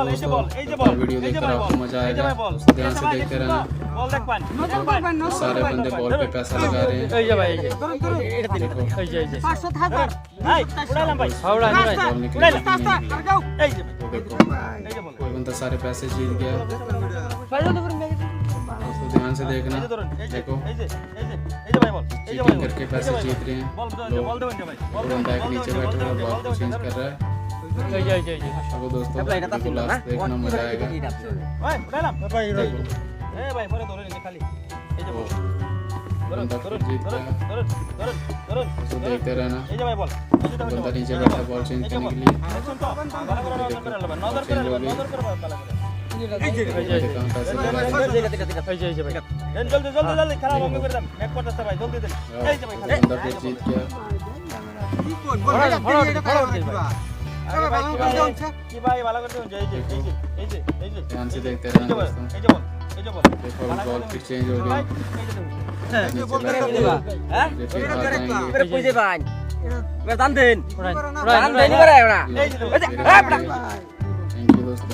दोस्तों वीडियो देखकर आपको मजा आएगा, ध्यान से देखते रहना। सारे बंदे बॉल पे पैसा लगा रहे हैं। कोई बंदा सारे पैसे जीत गया। दोस्तों ध्यान से देखना, देखो चीटिंग करके पैसे जीत रहे हैं लोग। बंदा एक नीचे बैठा हुआ बॉल को चेंज कर रहा है। देखो दोस्तों लास्ट देखना मजा आएगा। बंदा खुद जीत गया, तो देखते रहना। बंदा नीचे बैठा बॉल चेंज करने के लिए, चेंज हो गई। बंदा फिर जीत गया। ध्यान से देखते रहना दोस्तों। देखो बॉल फिर चेंज हो गई। थैंक यू दोस्तों।